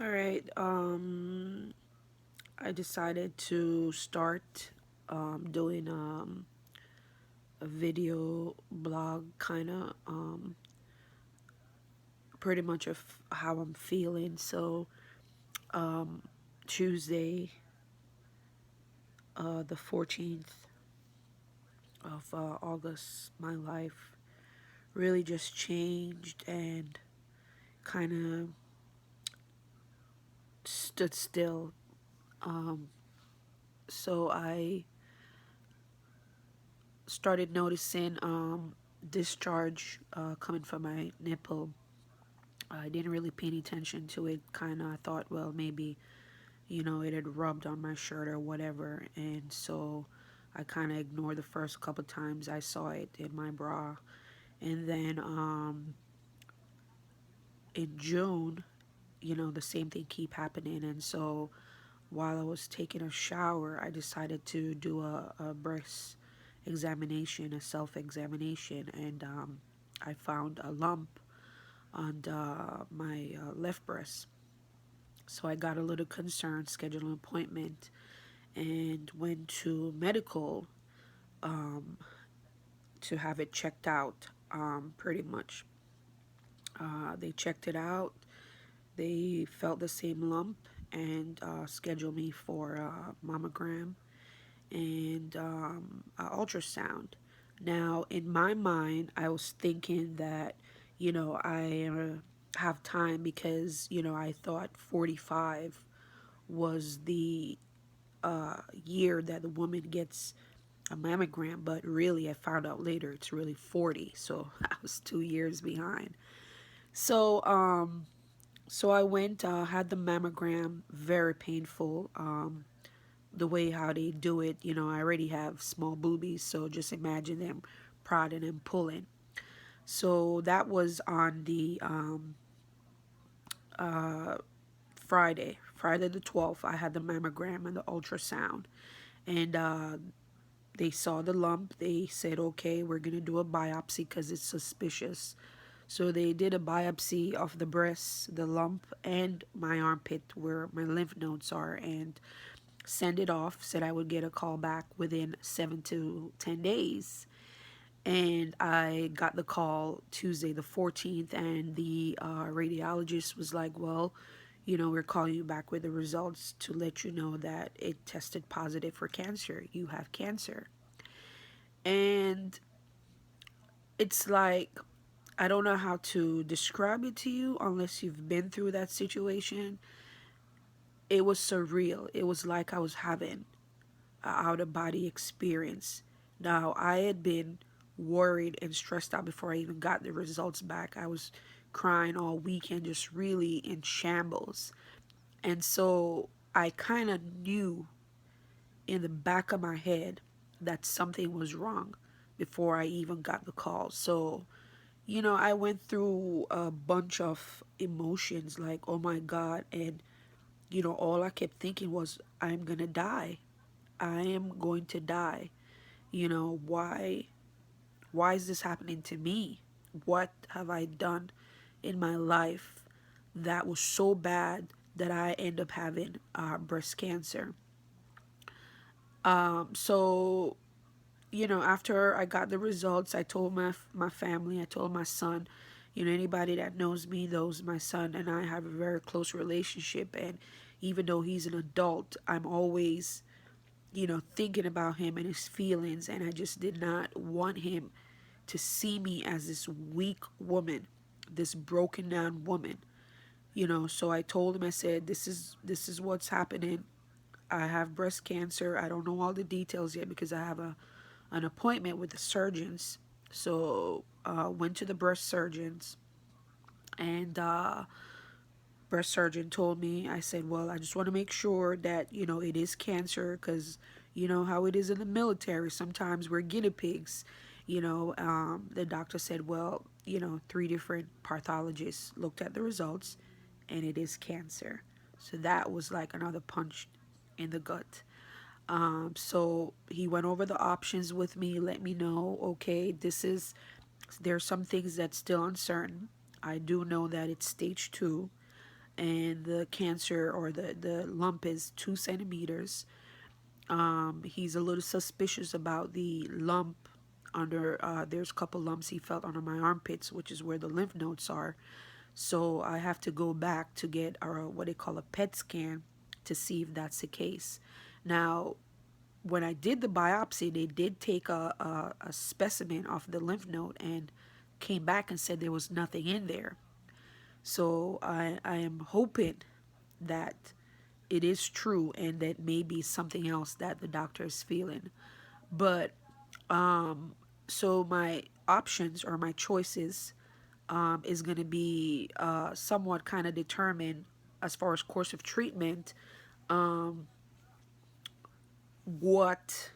All right. I decided to start doing a video blog kind of pretty much of how I'm feeling. So um, Tuesday, the 14th of August, my life really just changed and kind of stood still. Um, so I started noticing discharge coming from my nipple. I didn't really pay any attention to it. Kind of, I thought, well, maybe, it had rubbed on my shirt or whatever. And so I kind of ignored the first couple times I saw it in my bra. And then in June, the same thing keep happening. And so while I was taking a shower, I decided to do a breast examination, a self examination. And I found a lump on my left breast. So I got a little concerned, scheduled an appointment, and went to medical um, to have it checked out. Pretty much, they checked it out. They felt the same lump and scheduled me for a mammogram and ultrasound. Now, in my mind, I was thinking that, I have time because, I thought 45 was the year that the woman gets a mammogram, but really I found out later it's really 40, so I was 2 years behind. So, so I went, had the mammogram, very painful. The way how they do it, I already have small boobies, so just imagine them prodding and pulling. So that was on the uh, Friday the 12th. I had the mammogram and the ultrasound, and they saw the lump. They said, okay, we're going to do a biopsy because it's suspicious. So they did a biopsy of the breast, the lump, and my armpit where my lymph nodes are, and send it off. Said I would get a call back within 7 to 10 days. And I got the call Tuesday the 14th, and the radiologist was like, well, we're calling you back with the results to let you know that it tested positive for cancer. You have cancer. And it's like, I don't know how to describe it to you unless you've been through that situation. It was surreal. It was like I was having an out of body experience. Now, I had been worried and stressed out before I even got the results back. I was crying all weekend, just really in shambles. And so I kind of knew in the back of my head that something was wrong before I even got the call. So, I went through a bunch of emotions like, oh my God. And, all I kept thinking was, I'm going to die. I am going to die. Why is this happening to me? What have I done in my life that was so bad that I end up having breast cancer? So after I got the results, I told my family, I told my son, anybody that knows me knows my son and I have a very close relationship. And even though he's an adult, I'm always, thinking about him and his feelings. And I just did not want him to see me as this weak woman, this broken down woman. So I told him, I said, this is what's happening. I have breast cancer. I don't know all the details yet because I have an appointment with the surgeons. So went to the breast surgeons, and breast surgeon told me, I said, well, I just want to make sure that it is cancer, because you know how it is in the military, sometimes we're guinea pigs. The doctor said, well, three different pathologists looked at the results, and it is cancer. So that was like another punch in the gut. So he went over the options with me, let me know, okay, there's some things that's still uncertain. I do know that it's stage 2, and the cancer or the lump is 2 centimeters. He's a little suspicious about the lump under, there's a couple lumps he felt under my armpits, which is where the lymph nodes are. So I have to go back to get what they call a PET scan to see if that's the case. Now, when I did the biopsy, they did take a specimen of the lymph node and came back and said there was nothing in there. So I am hoping that it is true and that maybe something else that the doctor is feeling. But so my options or my choices is going to be somewhat kind of determined as far as course of treatment, what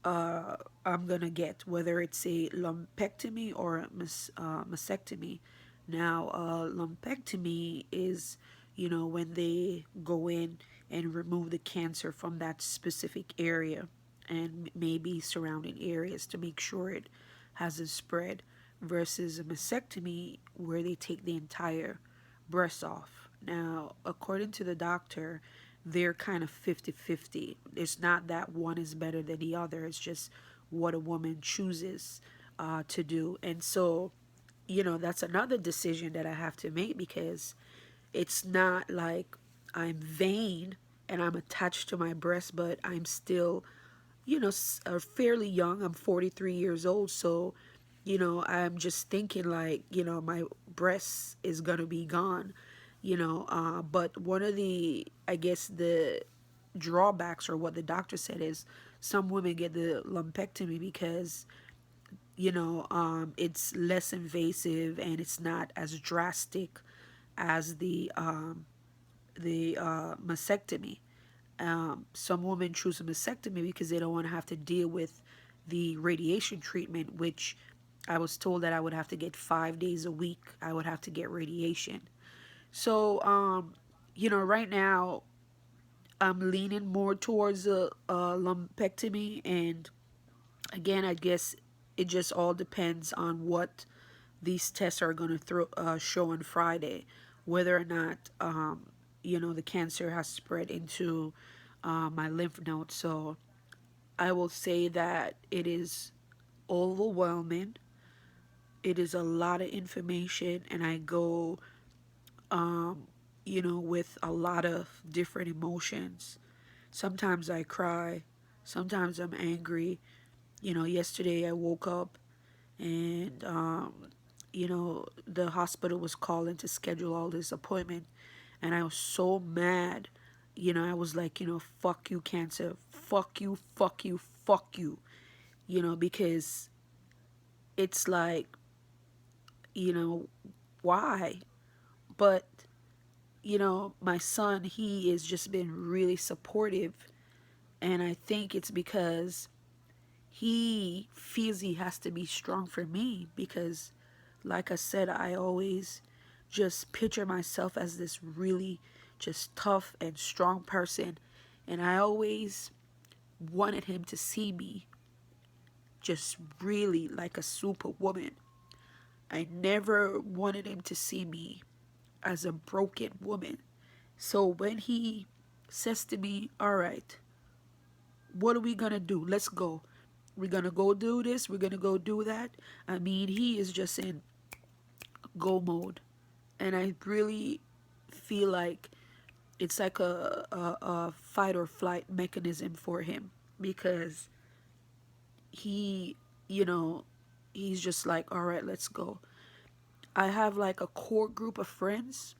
I'm gonna get, whether it's a lumpectomy or a mastectomy. Now, lumpectomy is, when they go in and remove the cancer from that specific area and maybe surrounding areas to make sure it hasn't spread, versus a mastectomy where they take the entire breast off. Now, according to the doctor, they're kind of 50-50. It's not that one is better than the other. It's just what a woman chooses to do. And so, that's another decision that I have to make, because it's not like I'm vain and I'm attached to my breast, but I'm still, fairly young. I'm 43 years old. So, I'm just thinking like, my breast is going to be gone, but one of the, I guess, the drawbacks, or what the doctor said, is some women get the lumpectomy because, it's less invasive and it's not as drastic as the mastectomy. Some women choose a mastectomy because they don't want to have to deal with the radiation treatment, which I was told that I would have to get 5 days a week. I would have to get radiation. So, right now I'm leaning more towards a lumpectomy, and again, I guess it just all depends on what these tests are going to show on Friday, whether or not the cancer has spread into my lymph nodes. So I will say that it is overwhelming. It is a lot of information, and I go with a lot of different emotions. Sometimes I cry, sometimes I'm angry. Yesterday I woke up and the hospital was calling to schedule all this appointment, and I was so mad. I was like, fuck you, cancer, fuck you, fuck you, fuck you, because it's like, you know why? But my son, he has just been really supportive, and I think it's because he feels he has to be strong for me, because like I said, I always just picture myself as this really just tough and strong person, and I always wanted him to see me just really like a superwoman. I never wanted him to see me as a broken woman. So when he says to me, all right, what are we gonna do? Let's go. We're gonna go do this, we're gonna go do that. I mean, he is just in go mode. And I really feel like it's like a fight or flight mechanism for him, because he, you know, he's just like, all right, let's go. I have like a core group of friends,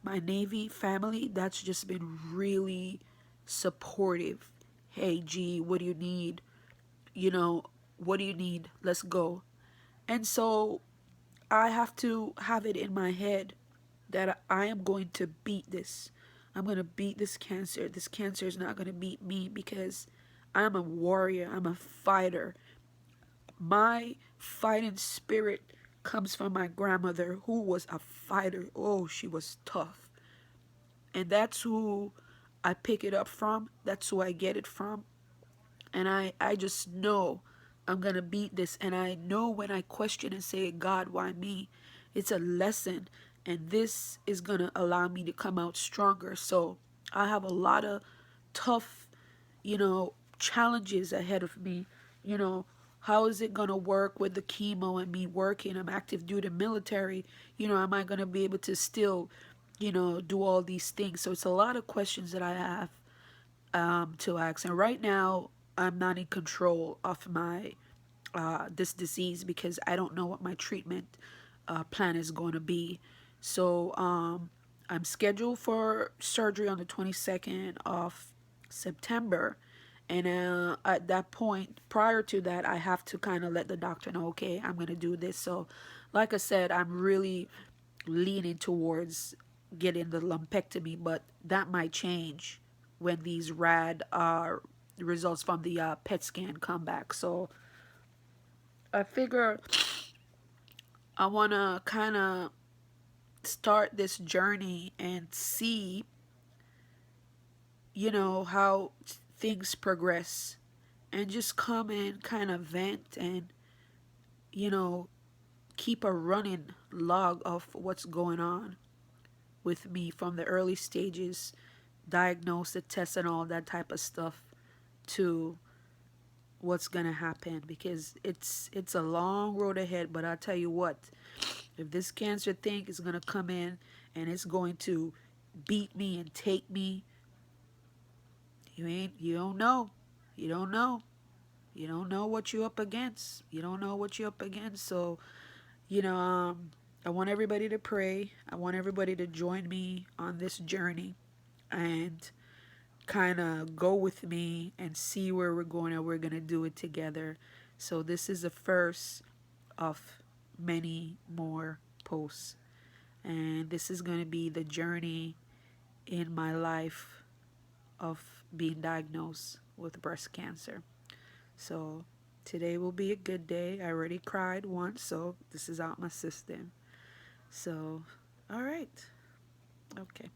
my Navy family, that's just been really supportive. Hey, G, what do you need? You know, what do you need? Let's go. And so I have to have it in my head that I am going to beat this. I'm going to beat this cancer. This cancer is not going to beat me, because I'm a warrior. I'm a fighter. My fighting spirit comes from my grandmother, who was a fighter. Oh, she was tough. And that's who I pick it up from. That's who I get it from. And I just know I'm going to beat this. And I know when I question and say, God, why me? It's a lesson. and this is going to allow me to come out stronger. So I have a lot of tough, challenges ahead of me. You know, how is it going to work with the chemo and me working? I'm active duty military. Am I going to be able to still, do all these things? So it's a lot of questions that I have to ask. And right now, I'm not in control of my this disease because I don't know what my treatment plan is going to be. So I'm scheduled for surgery on the 22nd of September. And at that point, prior to that, I have to kind of let the doctor know, okay, I'm going to do this. So, like I said, I'm really leaning towards getting the lumpectomy, but that might change when these rad results from the PET scan come back. So, I figure I want to kind of start this journey and see, how things progress and just come and kind of vent and, you know, keep a running log of what's going on with me from the early stages, diagnose the tests and all that type of stuff to what's gonna happen because it's a long road ahead. But I tell you what, if this cancer thing is gonna come in and it's going to beat me and take me, you don't know. You don't know. You don't know what you're up against. You don't know what you're up against. So, you know, I want everybody to pray. I want everybody to join me on this journey and kind of go with me and see where we're going, and we're going to do it together. So this is the first of many more posts. And this is going to be the journey in my life of being diagnosed with breast cancer. So today will be a good day. I already cried once, so this is out my system. So, all right. Okay.